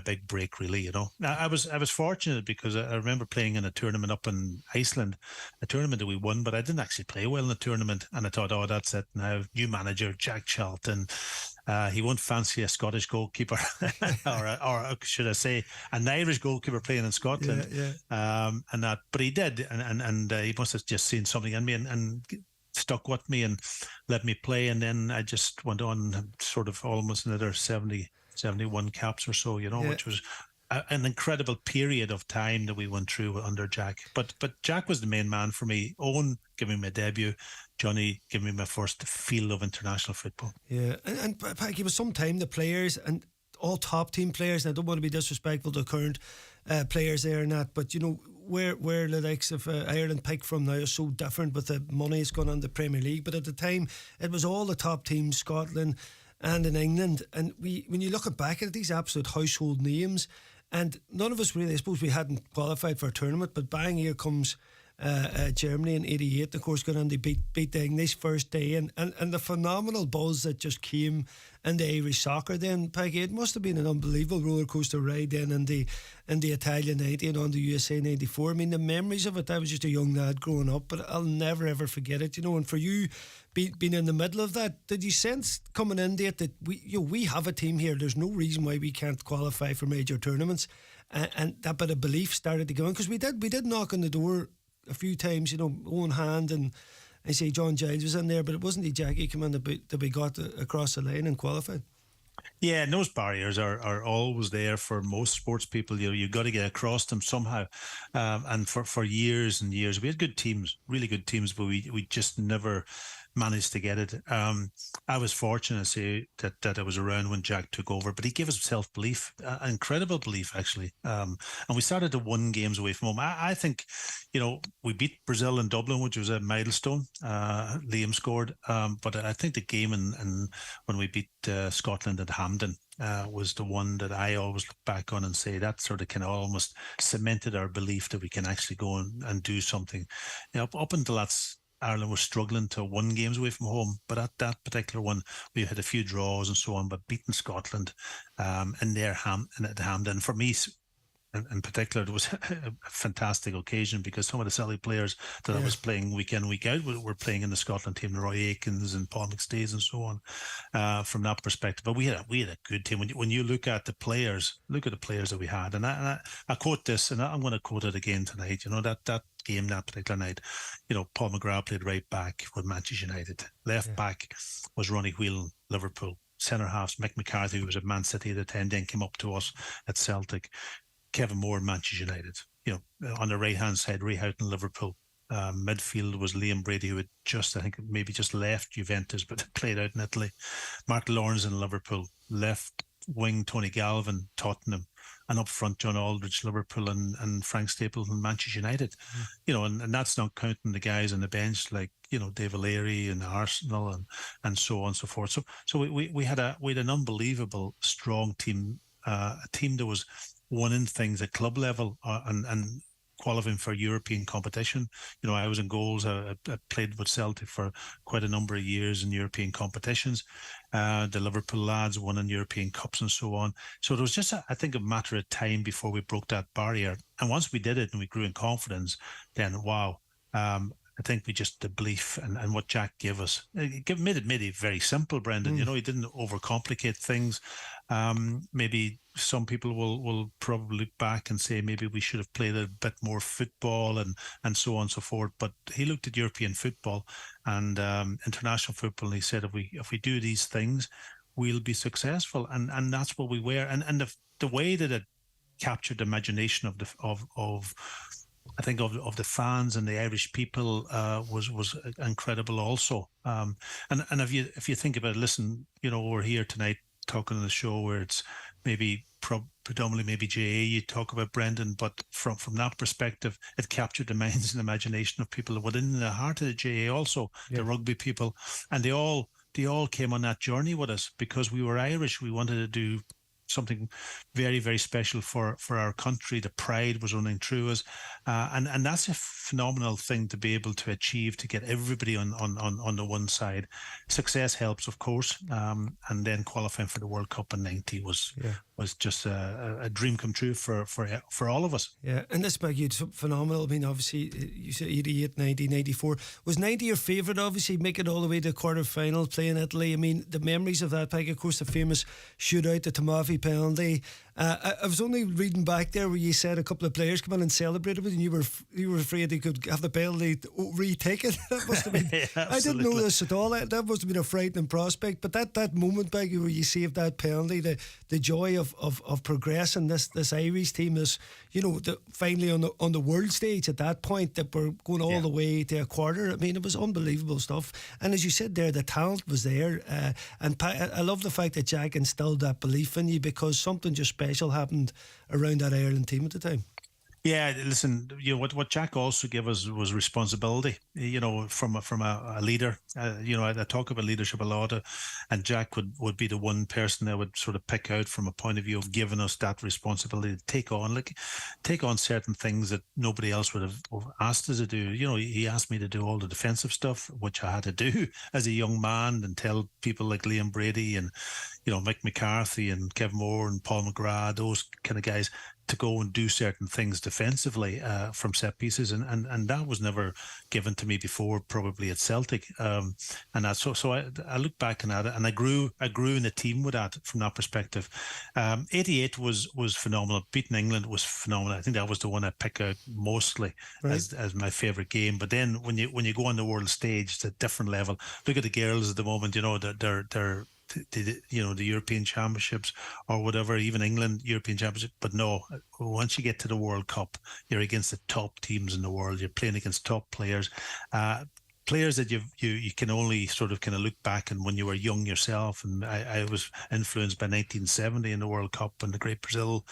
big break, really. I was fortunate because I remember playing in a tournament up in Iceland, a tournament that we won, but I didn't actually play well in the tournament, and I thought, oh, that's it now, new manager Jack Charlton. He won't fancy a Scottish goalkeeper, or should I say, an Irish goalkeeper playing in Scotland. Yeah. And that, but he did, and he must have just seen something in me and stuck with me and let me play. And then I just went on sort of almost another 70, 71 caps or so, which was an incredible period of time that we went through under Jack. But Jack was the main man for me. Owen giving me my debut, Johnny giving me my first feel of international football. Yeah, and Peggy, was some time the players and all top team players, and I don't want to be disrespectful to current players there and that, but where the likes of Ireland pick from now is so different with the money that's gone on the Premier League. But at the time, it was all the top teams, Scotland and in England. And when you look back at these absolute household names, and none of us really, I suppose we hadn't qualified for a tournament, but bang, here comes Germany in 88, of course, going on to beat the English first day, and the phenomenal buzz that just came in the Irish soccer then, Peggy. It must have been an unbelievable roller coaster ride then in the Italian 90 and on the USA 94. I mean, the memories of it, I was just a young lad growing up, but I'll never ever forget it, and for you being in the middle of that, did you sense coming in there that we have a team here, there's no reason why we can't qualify for major tournaments, and that bit of belief started to go in? Because we did knock on the door a few times, Owen Hand and I say John Giles was in there, but it wasn't the Jackie come in that we got across the line and qualified. Yeah, and those barriers are always there for most sports people. You've got to get across them somehow. And for years and years, we had good teams, really good teams, but we just never managed to get it. I was fortunate to say that I was around when Jack took over, but he gave us self-belief, incredible belief, actually. And we started to win games away from home. I think, we beat Brazil in Dublin, which was a milestone. Liam scored. But I think the game and when we beat Scotland at Hampden was the one that I always look back on and say that sort of kind of almost cemented our belief that we can actually go and do something. Up until that's Ireland was struggling to win games away from home, but at that particular one, we had a few draws and so on, but beating Scotland in at Hampden, for me in particular, it was a fantastic occasion because some of the Celtic players that I was playing week in, week out were playing in the Scotland team, Roy Aikens and Paul McStays and so on, from that perspective. But we had a good team. When you look at the players that we had, and I quote this, and I'm going to quote it again tonight, that game that particular night. Paul McGrath played right back with Manchester United. Left back was Ronnie Whelan, Liverpool. Centre halves, Mick McCarthy, who was at Man City at the time, then came up to us at Celtic. Kevin Moore, Manchester United. On the right hand side, Ray Houghton, Liverpool. Midfield was Liam Brady, who had maybe just left Juventus, but played out in Italy. Mark Lawrence in Liverpool. Left wing, Tony Galvin, Tottenham. And up front, John Aldridge, Liverpool, and Frank Stapleton, Manchester United. And that's not counting the guys on the bench like, Dave O'Leary and Arsenal and so on and so forth. So we had an unbelievable strong team, a team that was winning things at club level and qualifying for European competition. I was in goals. I played with Celtic for quite a number of years in European competitions. The Liverpool lads won in European Cups and so on. So it was just, I think, a matter of time before we broke that barrier. And once we did it and we grew in confidence, then wow. I think the belief and what Jack gave us, made it very simple, Brendan. He didn't overcomplicate things. Maybe some people will probably look back and say maybe we should have played a bit more football and so on and so forth. But he looked at European football and international football, and he said, if we do these things, we'll be successful. And that's what we were. And the way that it captured the imagination of the fans and the Irish people was incredible also. And if you think about it, listen, we're here tonight talking on the show where it's maybe predominantly maybe GAA you talk about, Brendan, but from that perspective, it captured the minds and imagination of people within the heart of the GAA also, the rugby people, and they all came on that journey with us because we were Irish. We wanted to do something very, very special for our country. The pride was running through us, and that's a phenomenal thing to be able to achieve, to get everybody on the one side. Success helps, of course, and then qualifying for the World Cup in '90 was just a dream come true for all of us. Yeah, and this bag, you'd phenomenal. I mean, obviously, you said 88, 90, 94. Was 90 your favourite, obviously, make it all the way to the quarter-final, playing Italy? I mean, the memories of that bag, of course, the famous shootout, the Tomafi penalty. I was only reading back there where you said a couple of players come in and celebrated it, and you were afraid they could have the penalty retaken. That must have been. Yeah, I didn't know this at all. That must have been a frightening prospect. But that moment, Baggy, where you saved that penalty, the joy of progressing this Irish team is, finally on the world stage at that point, that we're going all the way to a quarter. I mean, it was unbelievable stuff. And as you said there, the talent was there. And I love the fact that Jack instilled that belief in you, because something just special happened around that Ireland team at the time. Yeah, listen, what Jack also gave us was responsibility, from a leader. I talk about leadership a lot, and Jack would be the one person that would sort of pick out from a point of view of giving us that responsibility to take on certain things that nobody else would have asked us to do. He asked me to do all the defensive stuff, which I had to do as a young man, and tell people like Liam Brady and, Mick McCarthy and Kevin Moore and Paul McGrath, those kind of guys, to go and do certain things defensively from set pieces, and that was never given to me before, probably at Celtic, and that so I look back at it, and I grew in the team with that from that perspective. 88 was phenomenal. Beating England was phenomenal. I think that was the one I pick out mostly as my favourite game. But then when you go on the world stage, it's a different level. Look at the girls at the moment. They're the European Championships or whatever, even England European Championship. But no, once you get to the World Cup, you're against the top teams in the world. You're playing against top players, players that you can only sort of kind of look back and when you were young yourself. And I was influenced by 1970 in the World Cup and the great Brazil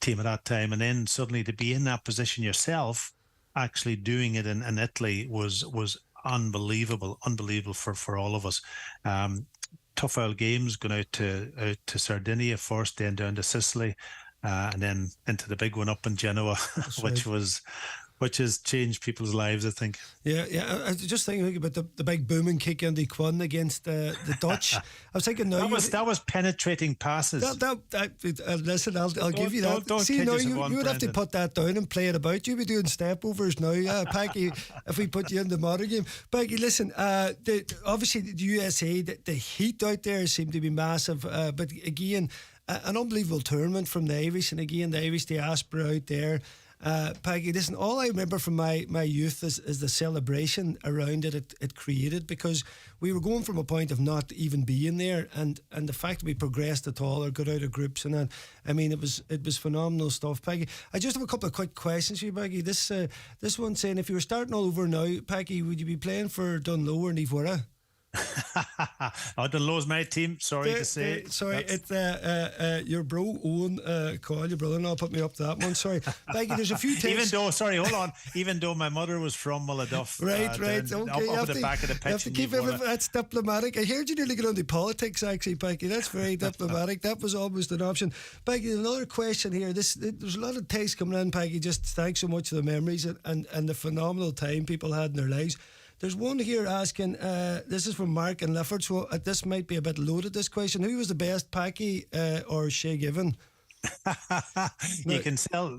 team at that time, and then suddenly to be in that position yourself, actually doing it in Italy was unbelievable for all of us. Tough old games, going out to Sardinia first, then down to Sicily, and then into the big one up in Genoa, which has changed people's lives, I think. Yeah. I was just thinking about the big booming kick in the Quinn against the Dutch. I was thinking now that was penetrating passes. Listen, I'll give you that. See, now you would have to put that down and play it about. You'd be doing step overs now, Peggy. If we put you in the modern game, Peggy, listen. Obviously the USA, the heat out there seemed to be massive, but again, an unbelievable tournament from the Irish, and again the Irish diaspora out there. Peggy, listen, all I remember from my youth is the celebration around it created, because we were going from a point of not even being there, and the fact that we progressed at all or got out of groups and that, I mean, it was phenomenal stuff, Peggy. I just have a couple of quick questions for you, Peggy. This one saying, if you were starting all over now, Peggy, would you be playing for Dunloe or Nivora? Dunloe's my team. Sorry to say. Sorry, your bro Owen, Carl, your brother-in-law, put me up to that one. Sorry, Peggy. There's a few texts. Even though my mother was from Mulladuff, right. Okay, up at the back of the pitch. You have to keep everything. That's diplomatic. I heard you nearly get into politics, actually, Peggy. That's very diplomatic. That was almost an option. Peggy, another question here. There's a lot of texts coming in, Peggy. Just thanks so much for the memories and the phenomenal time people had in their lives. There's one here asking, this is from Mark and Lifford, so this might be a bit loaded, this question. Who was the best, Packy or Shay Given? You can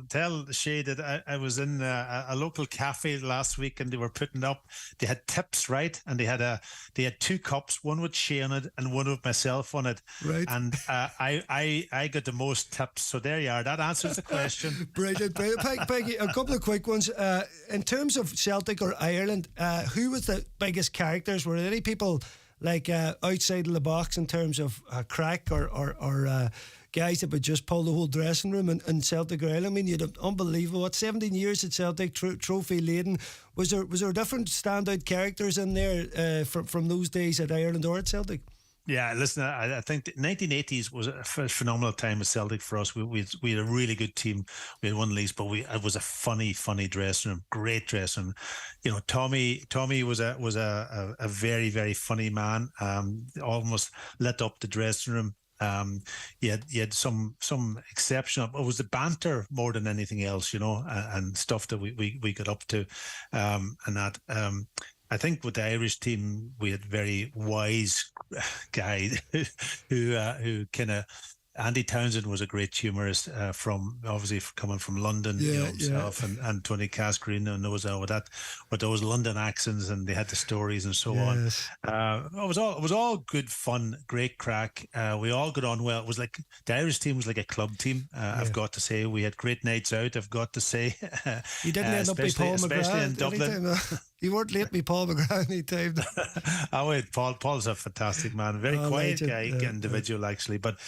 tell Shay that I was in a local cafe last week, and they were putting up, they had tips, right? And they had 2 cups, one with Shay on it and one with myself on it. Right. And I got the most tips. So there you are. That answers the question. Brilliant. Peggy, a couple of quick ones. In terms of Celtic or Ireland, who was the biggest characters? Were there any people like outside of the box in terms of crack or guys that would just pull the whole dressing room in Celtic or Ireland? I mean, you had unbelievable, 17 years at Celtic, trophy laden. Was there different standout characters in there from those days at Ireland or at Celtic? Yeah, listen, I think the 1980s was a phenomenal time at Celtic for us. We had a really good team. We had one lease, but it was a funny dressing room, great dressing room. You know, Tommy was a very, very funny man. Almost lit up the dressing room. You had some exceptional. It was the banter more than anything else, you know, and stuff that we got up to, and that. I think with the Irish team, we had very wise guy who kind of. Andy Townsend was a great humorist from obviously coming from London, himself, and Tony Cascarino knows all that with those London accents, and they had the stories and so on. It was all good fun, great crack. We all got on well. It was like the Irish team was like a club team. I've got to say, we had great nights out. I've got to say, you didn't end up with Paul McGrath, especially in Dublin. You weren't late with Paul McGrath any time. Paul's a fantastic man, very quiet guy, individual actually, but.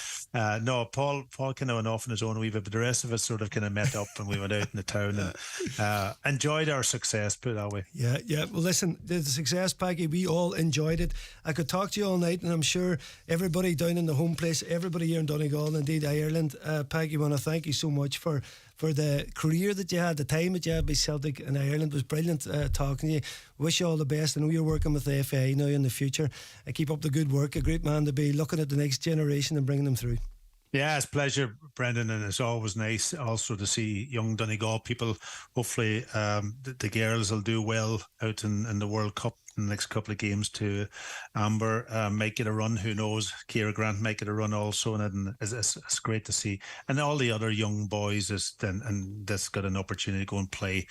No, Paul kind of went off on his own wee bit, but the rest of us sort of kind of met up and we went out in the town and enjoyed our success, put it that way. Yeah. Well, listen, the success, Peggy, we all enjoyed it. I could talk to you all night, and I'm sure everybody down in the home place, everybody here in Donegal, and indeed Ireland, Peggy, I want to thank you so much for the career that you had, the time that you had by Celtic and Ireland. It was brilliant talking to you. Wish you all the best. I know you're working with the FA now in the future. Keep up the good work. A great man to be, looking at the next generation and bringing them through. Yeah, it's a pleasure, Brendan, and it's always nice also to see young Donegal people. Hopefully the girls will do well out in the World Cup in the next couple of games to Amber. Might get a run, who knows? Ciara Grant might get a run also, and it's great to see. And all the other young boys and that's got an opportunity to go and play,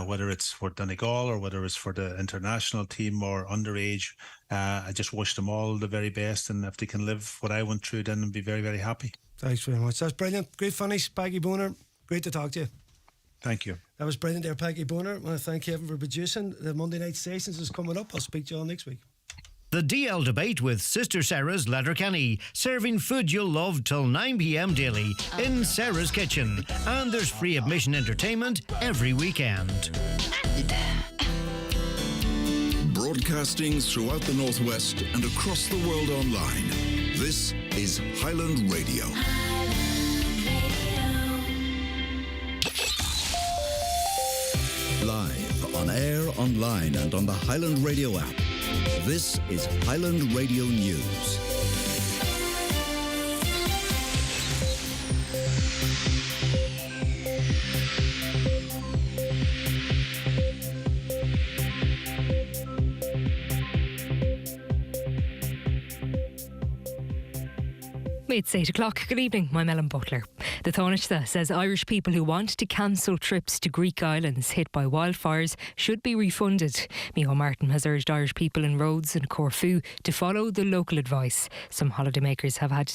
whether it's for Donegal or whether it's for the international team or underage. I just wish them all the very best, and if they can live what I went through, then I'd be very, very happy. Thanks very much. That's brilliant. Great finish, Peggy Boner. Great to talk to you. Thank you. That was brilliant there, Peggy Boner. I want to thank Kevin for producing. The Monday Night Stations is coming up. I'll speak to you all next week. The DL Debate with Sister Sarah's Letterkenny, serving food you'll love till 9 p.m. daily in Sarah's Kitchen. And there's free admission entertainment every weekend. Broadcasting throughout the Northwest and across the world online. This is Highland Radio. Live, on air, online, and on the Highland Radio app. This is Highland Radio News. It's 8 o'clock. Good evening, I'm Ellen Butler. The Taoiseach says Irish people who want to cancel trips to Greek islands hit by wildfires should be refunded. Micheál Martin has urged Irish people in Rhodes and Corfu to follow the local advice. Some holidaymakers have had